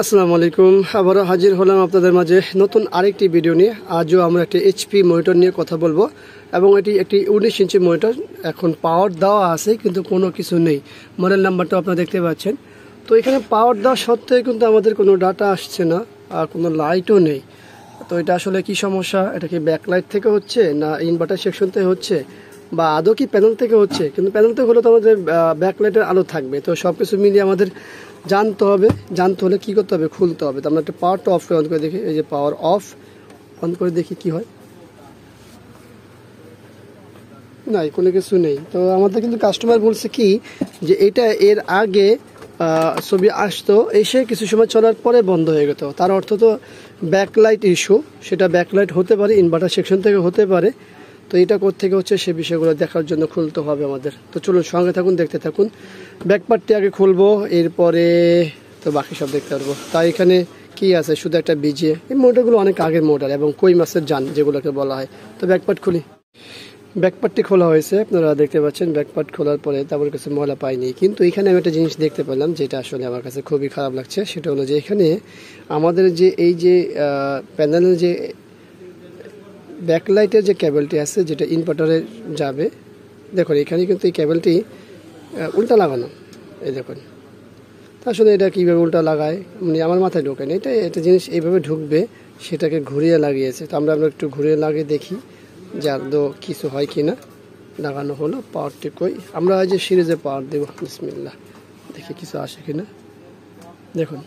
আসসালামু আলাইকুম। আবারও হাজির হলাম আপনাদের মাঝে নতুন আরেকটি ভিডিও নিয়ে। আজও আমরা একটি এইচপি মনিটর নিয়ে কথা বলবো এবং এটি একটি 19 ইঞ্চি মনিটর। এখন পাওয়ার দেওয়া আছে কিন্তু কোনো কিছু নেই, মডেল নাম্বারটা আপনারা দেখতে পাচ্ছেন। তো এখানে পাওয়ার দেওয়া সত্ত্বেও কিন্তু আমাদের কোনো ডাটা আসছে না আর কোনো লাইটও নেই। তো এটা আসলে কি সমস্যা? এটা কি ব্যাকলাইট থেকে হচ্ছে না ইনভার্টার সেকশন থেকে হচ্ছে বা আদৌ কি প্যানেল থেকে হচ্ছে? কিন্তু প্যানেল থেকে হলে তো আমাদের ব্যাকলাইটের আলো থাকবে। তো সব কিছু মিলিয়ে আমাদের জানতে হলে কী করতে হবে? খুলতে হবে। তো আমরা একটা পাওয়ারটা অফ করে অন করে দেখি। এই যে পাওয়ার অফ, অন করে দেখি কি হয়। নাই, কোনো কিছু নেই। তো আমাদের কিন্তু কাস্টমার বলছে কি যে এটা এর আগে ছবি আসতো, এসে কিছু সময় চলার পরে বন্ধ হয়ে যেত। তার অর্থ তো ব্যাকলাইট ইস্যু। সেটা ব্যাকলাইট হতে পারে, ইনভার্টার সেকশন থেকে হতে পারে। তো এটা কোত্থেকে হচ্ছে সে বিষয়গুলো দেখার জন্য খুলতে হবে আমাদের। তো চলুন সঙ্গে থাকুন, দেখতে থাকুন। ব্যাকপার্টটি আগে খুলবো, এরপরে তো বাকি সব দেখতে পারবো। তাই এখানে কি আছে? শুধু একটা বিজিএ। এই মোটরগুলো অনেক আগের মোটর এবং কই মাছের জান যেগুলোকে বলা হয়। তো ব্যাকপার্ট খুলি। ব্যাকপার্টটি খোলা হয়েছে, আপনারা দেখতে পাচ্ছেন। ব্যাকপার্ট খোলার পরে তারপর কাছে ময়লা পাইনি, কিন্তু এখানে আমি একটা জিনিস দেখতে পেলাম যেটা আসলে আমার কাছে খুবই খারাপ লাগছে। সেটা হলো যে এখানে আমাদের যে এই যে প্যানেলের যে ব্যাকলাইটের যে কেবলটি আছে যেটা ইনভার্টারে যাবে, দেখুন এখানে কিন্তু এই কেবলটি উল্টা লাগানো। এই দেখুন, আসলে এটা কীভাবে উল্টা লাগায় মানে আমার মাথায় ঢোকে না। এটা জিনিস এইভাবে ঢুকবে, সেটাকে ঘুরিয়ে লাগিয়েছে। তো আমরা একটু ঘুরিয়ে লাগিয়ে দেখি যে আদৌ কিছু হয় কি না। লাগানো হলো, পাওয়ারটি কই। আমরা যে সিরিজে পাওয়ার দেব, বিসমিল্লাহ, দেখি কিছু আসে কি না। দেখুন,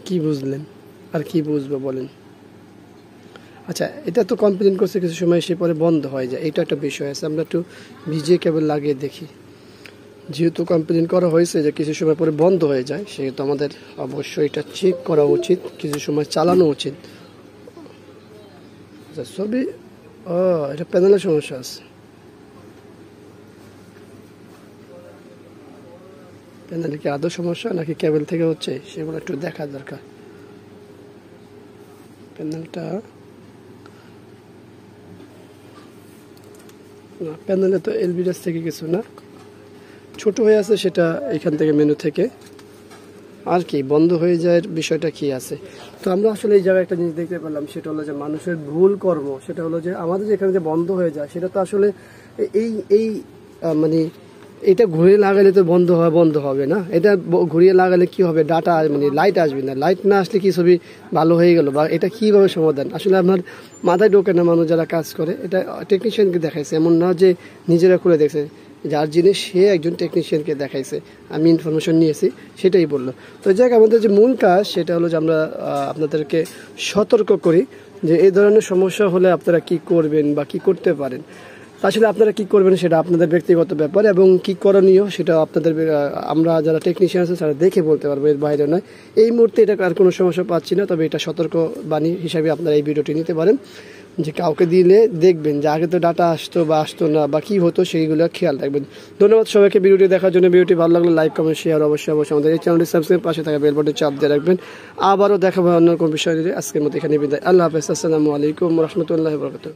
কি বুঝলেন আর কি বুঝবো বলেন? আচ্ছা, এটা তো কমপ্লেন করছে, কিছু সময় সে পরে বন্ধ হয়ে যায়। এটা একটা বিষয় আছে। আমরা একটু ভিজিয়ে কেবল লাগিয়ে দেখি। যেহেতু কমপ্লেন করা হয়েছে যে কিছু সময় পরে বন্ধ হয়ে যায়, সেহেতু আমাদের অবশ্যই এটা চেক করা উচিত, কিছু সময় চালানো উচিত। আচ্ছা, ছবি এটা প্যানেলের সমস্যা আছে। প্যানেলে কি আদৌ সমস্যা নাকি কেবল থেকে হচ্ছে সেগুলো একটু দেখা দরকার। প্যানেলটা না, প্যানেলে তো এলবিডাস থেকে কিছু না, ছোট হয়ে আছে সেটা এখান থেকে মেনু থেকে। আর কি বন্ধ হয়ে যায় বিষয়টা কি আছে? তো আমরা আসলে এই জায়গায় একটা জিনিস দেখতে পেলাম, সেটা হলো যে মানুষের ভুল কর্ম। সেটা হলো যে আমাদের যেখানে যে বন্ধ হয়ে যায় সেটা তো আসলে এই এই মানে এটা ঘুরিয়ে লাগালে তো বন্ধ হবে না। এটা ঘুরিয়ে লাগালে কি হবে? ডাটা মানে লাইট আসবে না। লাইট না আসলে কি ছবি ভালো হয়ে গেল বা এটা কীভাবে সমাধান? আসলে আপনার মাথায় ঢোকে না। মানুষ যারা কাজ করে এটা টেকনিশিয়ানকে দেখাইছে, এমন না যে নিজেরা খুলে দেখছে। যার জিনিস সে একজন টেকনিশিয়ানকে দেখাইছে, আমি ইনফরমেশন নিয়েছি, সেটাই বললো। তো যাক, আমাদের যে মূল কাজ সেটা হলো যে আমরা আপনাদেরকে সতর্ক করি যে এই ধরনের সমস্যা হলে আপনারা কি করবেন বা কি করতে পারেন। আসলে আপনারা কি করবেন সেটা আপনাদের ব্যক্তিগত ব্যাপার এবং কি করণীয় সেটা আপনাদের আমরা যারা টেকনিশিয়ান আছে তারা দেখে বলতে পারবো, এর বাইরে নয়। এই মুহূর্তে এটা আর কোনো সমস্যা পাচ্ছি না, তবে এটা সতর্ক বাণী হিসাবে আপনারা এই ভিডিওটি নিতে পারেন যে কাউকে দিলে দেখবেন যে আগে তো ডাটা আসতো বা আসতো না বা কী হতো সেইগুলো খেয়াল রাখবেন। ধন্যবাদ সবাইকে ভিডিওটি দেখার জন্য। ভিডিওটি ভালো লাগলে লাইক, কমেন্ট, শেয়ার অবশ্যই আমাদের এই চ্যানেলটি সাবস্ক্রাইব, পাশে থাকা বেল বাটনে চাপ দিয়ে রাখবেন। আবারও দেখাবো অন্য কোনো বিষয় নিয়ে। আজকের মতো এখানে বিদায়। আল্লাহ হাফেজ। আসসালামু আলাইকুম রহমতুল্লাহ বরকাতুহু।